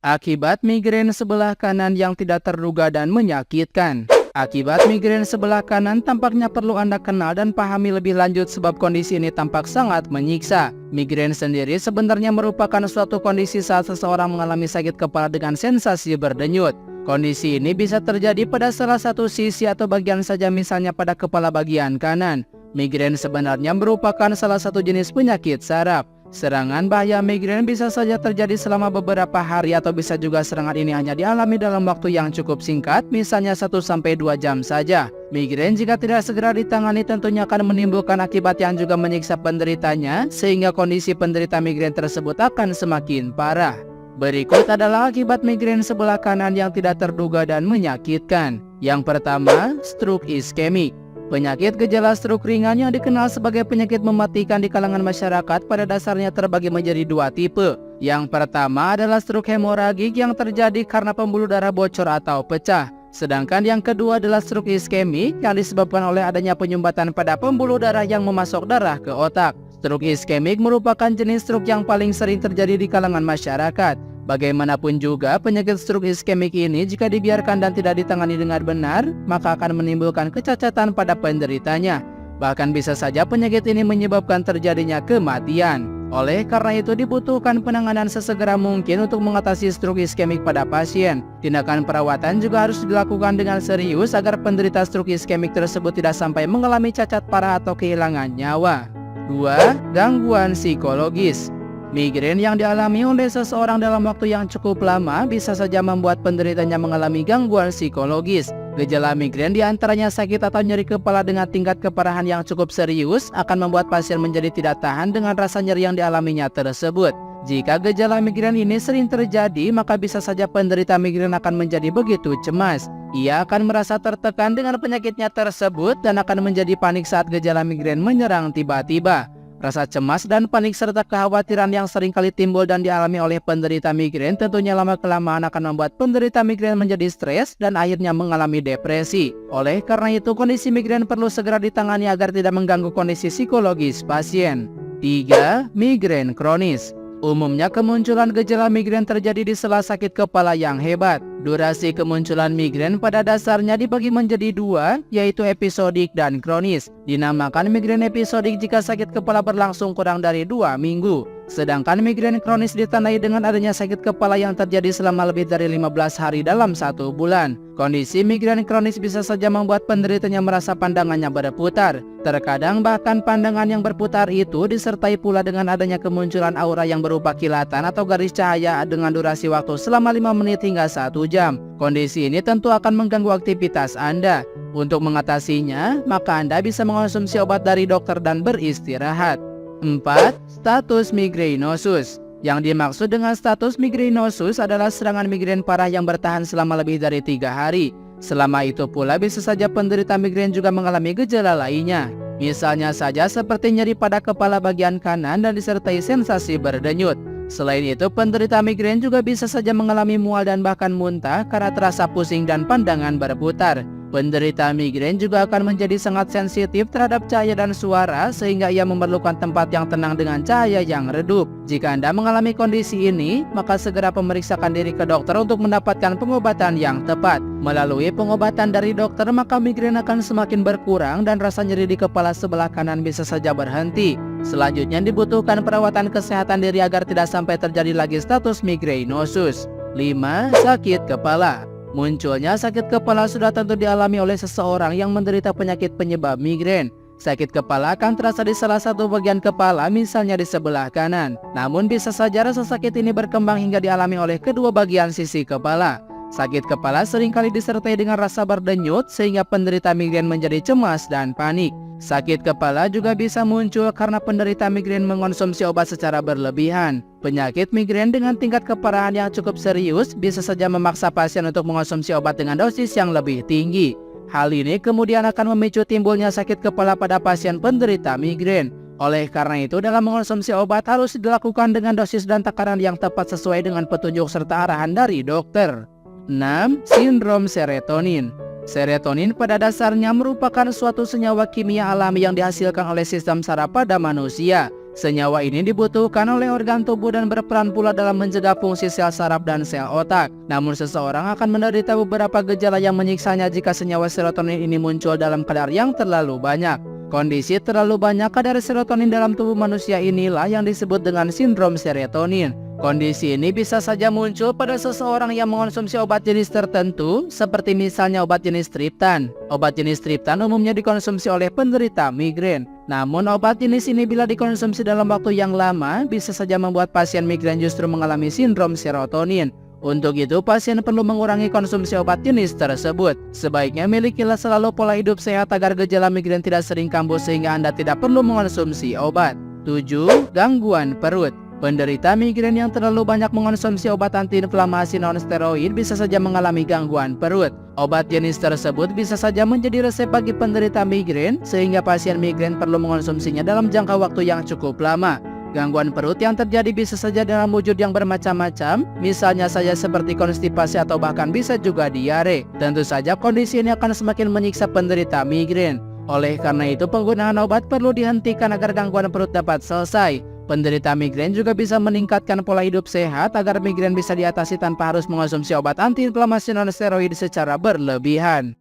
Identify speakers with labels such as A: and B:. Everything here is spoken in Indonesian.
A: Akibat migrain sebelah kanan yang tidak terduga dan menyakitkan. Akibat migrain sebelah kanan tampaknya perlu Anda kenal dan pahami lebih lanjut sebab kondisi ini tampak sangat menyiksa. Migrain sendiri sebenarnya merupakan suatu kondisi saat seseorang mengalami sakit kepala dengan sensasi berdenyut. Kondisi ini bisa terjadi pada salah satu sisi atau bagian saja, misalnya pada kepala bagian kanan. Migrain sebenarnya merupakan salah satu jenis penyakit saraf. Serangan bahaya migrain bisa saja terjadi selama beberapa hari atau bisa juga serangan ini hanya dialami dalam waktu yang cukup singkat, misalnya 1-2 jam saja. Migrain jika tidak segera ditangani tentunya akan menimbulkan akibat yang juga menyiksa penderitanya, sehingga kondisi penderita migrain tersebut akan semakin parah. Berikut adalah akibat migrain sebelah kanan yang tidak terduga dan menyakitkan. Yang pertama, stroke iskemik. Penyakit gejala stroke ringan yang dikenal sebagai penyakit mematikan di kalangan masyarakat pada dasarnya terbagi menjadi dua tipe. Yang pertama adalah stroke hemoragik yang terjadi karena pembuluh darah bocor atau pecah. Sedangkan yang kedua adalah stroke iskemik yang disebabkan oleh adanya penyumbatan pada pembuluh darah yang memasok darah ke otak. Stroke iskemik merupakan jenis stroke yang paling sering terjadi di kalangan masyarakat. Bagaimanapun juga, penyakit stroke iskemik ini jika dibiarkan dan tidak ditangani dengan benar, maka akan menimbulkan kecacatan pada penderitanya. Bahkan bisa saja penyakit ini menyebabkan terjadinya kematian. Oleh karena itu dibutuhkan penanganan sesegera mungkin untuk mengatasi stroke iskemik pada pasien. Tindakan perawatan juga harus dilakukan dengan serius agar penderita stroke iskemik tersebut tidak sampai mengalami cacat parah atau kehilangan nyawa. 2. Gangguan psikologis. Migrain yang dialami oleh seseorang dalam waktu yang cukup lama bisa saja membuat penderitanya mengalami gangguan psikologis. Gejala migrain diantaranya sakit atau nyeri kepala dengan tingkat keparahan yang cukup serius akan membuat pasien menjadi tidak tahan dengan rasa nyeri yang dialaminya tersebut. Jika gejala migrain ini sering terjadi, maka bisa saja penderita migrain akan menjadi begitu cemas. Ia akan merasa tertekan dengan penyakitnya tersebut dan akan menjadi panik saat gejala migrain menyerang tiba-tiba. Rasa cemas dan panik serta kekhawatiran yang sering kali timbul dan dialami oleh penderita migrain tentunya lama-kelamaan akan membuat penderita migrain menjadi stres dan akhirnya mengalami depresi. Oleh karena itu, kondisi migrain perlu segera ditangani agar tidak mengganggu kondisi psikologis pasien. 3. Migrain kronis. Umumnya kemunculan gejala migrain terjadi di sela sakit kepala yang hebat. Durasi kemunculan migrain pada dasarnya dibagi menjadi dua, yaitu episodik dan kronis. Dinamakan migrain episodik jika sakit kepala berlangsung kurang dari 2 minggu. Sedangkan migrain kronis ditandai dengan adanya sakit kepala yang terjadi selama lebih dari 15 hari dalam 1 bulan. Kondisi migrain kronis bisa saja membuat penderitanya merasa pandangannya berputar. Terkadang bahkan pandangan yang berputar itu disertai pula dengan adanya kemunculan aura yang berupa kilatan atau garis cahaya dengan durasi waktu selama 5 menit hingga 1 jam. Kondisi ini tentu akan mengganggu aktivitas Anda. Untuk mengatasinya, maka Anda bisa mengonsumsi obat dari dokter dan beristirahat. 4. Status migrainosus. Yang dimaksud dengan status migrainosus adalah serangan migrain parah yang bertahan selama lebih dari 3 hari. Selama itu pula bisa saja penderita migrain juga mengalami gejala lainnya. Misalnya saja seperti nyeri pada kepala bagian kanan dan disertai sensasi berdenyut. Selain itu, penderita migrain juga bisa saja mengalami mual dan bahkan muntah karena terasa pusing dan pandangan berputar. Penderita migrain juga akan menjadi sangat sensitif terhadap cahaya dan suara sehingga ia memerlukan tempat yang tenang dengan cahaya yang redup. Jika Anda mengalami kondisi ini, maka segera pemeriksakan diri ke dokter untuk mendapatkan pengobatan yang tepat. Melalui pengobatan dari dokter, maka migrain akan semakin berkurang dan rasa nyeri di kepala sebelah kanan bisa saja berhenti. Selanjutnya dibutuhkan perawatan kesehatan diri agar tidak sampai terjadi lagi status migrainosus. 5. Sakit kepala. Munculnya sakit kepala sudah tentu dialami oleh seseorang yang menderita penyakit penyebab migrain. Sakit kepala akan terasa di salah satu bagian kepala, misalnya di sebelah kanan. Namun bisa saja rasa sakit ini berkembang hingga dialami oleh kedua bagian sisi kepala. Sakit kepala seringkali disertai dengan rasa berdenyut sehingga penderita migrain menjadi cemas dan panik. Sakit kepala juga bisa muncul karena penderita migrain mengonsumsi obat secara berlebihan. Penyakit migrain dengan tingkat keparahan yang cukup serius bisa saja memaksa pasien untuk mengonsumsi obat dengan dosis yang lebih tinggi. Hal ini kemudian akan memicu timbulnya sakit kepala pada pasien penderita migrain. Oleh karena itu, dalam mengonsumsi obat harus dilakukan dengan dosis dan takaran yang tepat sesuai dengan petunjuk serta arahan dari dokter. 6. Sindrom serotonin. Serotonin pada dasarnya merupakan suatu senyawa kimia alami yang dihasilkan oleh sistem saraf pada manusia. Senyawa ini dibutuhkan oleh organ tubuh dan berperan pula dalam mencegah fungsi sel saraf dan sel otak. Namun seseorang akan menderita beberapa gejala yang menyiksanya jika senyawa serotonin ini muncul dalam kadar yang terlalu banyak. Kondisi terlalu banyak kadar serotonin dalam tubuh manusia inilah yang disebut dengan sindrom serotonin. Kondisi ini bisa saja muncul pada seseorang yang mengonsumsi obat jenis tertentu, seperti misalnya obat jenis triptan. Obat jenis triptan umumnya dikonsumsi oleh penderita migrain. Namun obat jenis ini bila dikonsumsi dalam waktu yang lama, bisa saja membuat pasien migrain justru mengalami sindrom serotonin. Untuk itu, pasien perlu mengurangi konsumsi obat jenis tersebut. Sebaiknya milikilah selalu pola hidup sehat agar gejala migrain tidak sering kambuh sehingga Anda tidak perlu mengonsumsi obat. 7. Gangguan perut. Penderita migrain yang terlalu banyak mengonsumsi obat antiinflamasi non-steroid bisa saja mengalami gangguan perut. Obat jenis tersebut bisa saja menjadi resep bagi penderita migrain, sehingga pasien migrain perlu mengonsumsinya dalam jangka waktu yang cukup lama. Gangguan perut yang terjadi bisa saja dalam wujud yang bermacam-macam, misalnya saja seperti konstipasi atau bahkan bisa juga diare. Tentu saja kondisi ini akan semakin menyiksa penderita migrain. Oleh karena itu, penggunaan obat perlu dihentikan agar gangguan perut dapat selesai. Penderita migrain juga bisa meningkatkan pola hidup sehat agar migrain bisa diatasi tanpa harus mengonsumsi obat antiinflamasi non-steroid secara berlebihan.